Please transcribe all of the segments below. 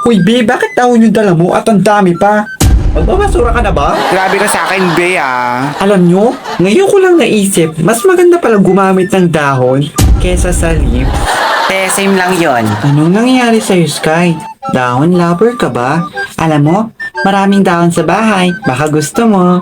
Hoy, be, bakit dahon yung dala mo at ang dami pa? Magbamasura ka na ba? Grabe ka sa akin, be, Alam nyo, ngayon ko lang naisip, mas maganda pala gumamit ng dahon kesa sa leaves. Same lang yon. Anong nangyayari sa'yo, Sky? Dahon lover ka ba? Alam mo, maraming dahon sa bahay. Baka gusto mo.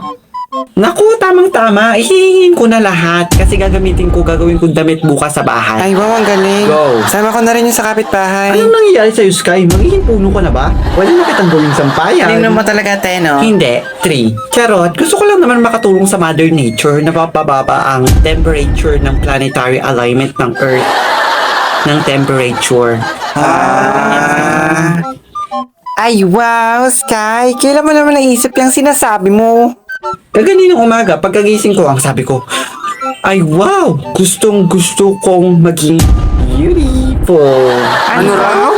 Naku, tamang-tama. Ihihingin ko na lahat kasi gagawin kong damit bukas sa bahay. Ay, wow, ang galing. Go. Sama ko na rin yung sa kapitbahay. Anong nangyayari sa'yo, Sky? Magiging puno ka na ba? Wala na kitang gawing sampayan. Nino mo talaga, te, no? Hindi. 3. Charot, gusto ko lang naman makatulong sa Mother Nature na mapababa ang temperature ng planetary alignment ng Earth ng temperature. Ay, wow, Sky. Kailan mo naman naisip yung sinasabi mo? Kaganinang umaga, pagkagising ko, ang sabi ko, ay wow, gustong gusto kong maging beautiful. Ano raw?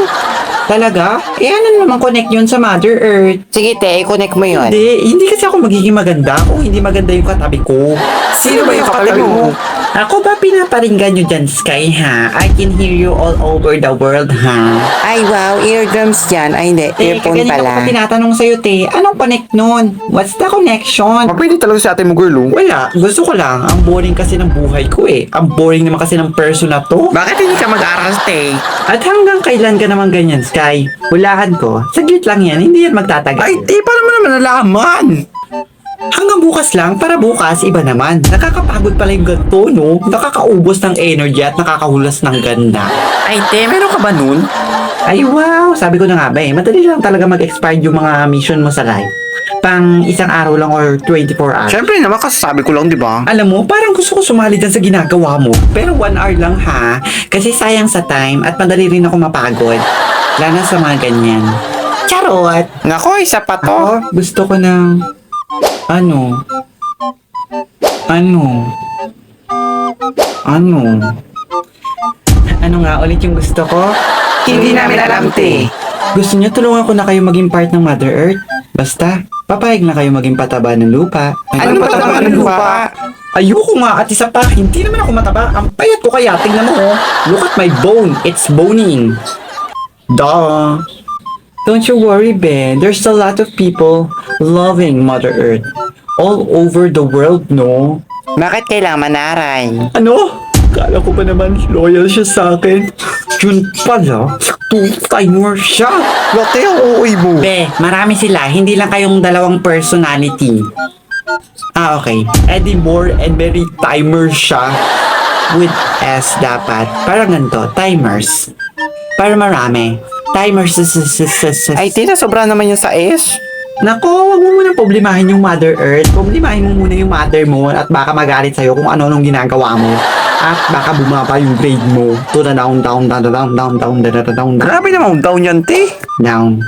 Talaga? Eh ano naman connect yun sa Mother Earth? Sige, te, i-connect mo yun. Hindi kasi ako magiging maganda kung hindi maganda yung katabi ko. Sino ba yung katabi mo? Ako ba pinaparinggan nyo dyan, Sky, ha? I can hear you all over the world, ha? Ay, wow, eardrums yan. Ay, hindi, earphone Kaganina ko pala. pa tinatanong sa'yo, te. Anong connect nun? What's the connection? Pwede talaga si ate mo, girl, Wala. Gusto ko lang. Ang boring kasi ng buhay ko, eh. Ang boring naman kasi ng person na to. Bakit hindi ka mag-aral, te? At hanggang kailan ka naman ganyan, Sky? Hulaan ko. Saglit lang yan. Hindi yan magtatagal. Ay, te, paano mo naman nalaman? Hanggang bukas lang, para bukas, iba naman. Nakakapagod pala yung ganito, no? Nakakaubos ng energy at nakakahulas ng ganda. Ay, te, meron ka ba nun? Ay, wow! Sabi ko na nga ba eh, madali lang talaga mag-expired yung mga mission mo sa life. Pang isang araw lang or 24 hours. Siyempre naman, kasasabi ko lang, di ba? Alam mo, parang gusto ko sumali dyan sa ginagawa mo. Pero 1 hour lang ha. Kasi sayang sa time at madali rin ako mapagod. Lalo na sa mga ganyan. Charot! Nako, isa pa to. Ako, gusto ko ng... Ano? Ano nga ulit yung gusto ko? Hindi namin alam, te. Gusto niyo tulungan ko na kayo maging part ng Mother Earth? Basta, papayag na kayo maging pataba ng lupa. Ano ba naman ng lupa? Ayoko nga at isa pa, hindi naman ako mataba. Ang payat ko kaya, tingnan mo oh. Look at my bone, it's boning. Duh. Don't you worry, Ben. There's a lot of people loving Mother Earth. All over the world, no? Bakit kailangan manaray? Ano? Kala ko pa naman loyal siya sa akin. Yun pala, two-timer siya. Lote, ang uuwi mo. Be, marami sila. Hindi lang kayong dalawang personality. Ah, okay. Eddie Moore and Mary Timer siya. With S dapat. Parang ganito, timers. Para marami. Timers. Ay, tita, sobra naman yung sa S. Nako, huwag mo munang problemahin yung Mother Earth. Problemahin mo muna yung mother mo at baka magalit sa'yo kung ano-anong ginagawa mo. At baka bumaba yung grade mo. To the down. Grabe naman, down yan, te. Down.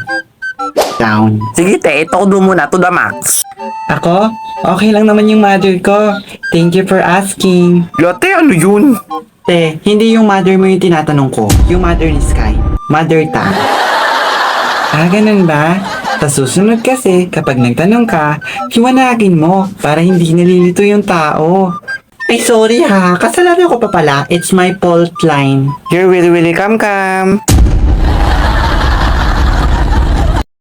Sige, te, ito do muna to the max. Ako? Okay lang naman yung mother ko. Thank you for asking. Lote, ano yun? Te, hindi yung mother mo yung tinatanong ko. Yung mother ni Sky. Mother ta. Ah, ganun ba? Sa susunod kasi, kapag nagtanong ka, hiwanagin mo para hindi nalilito yung tao. Ay, sorry ha. Kasalanan ko pa pala. It's my fault line. You're really, really come.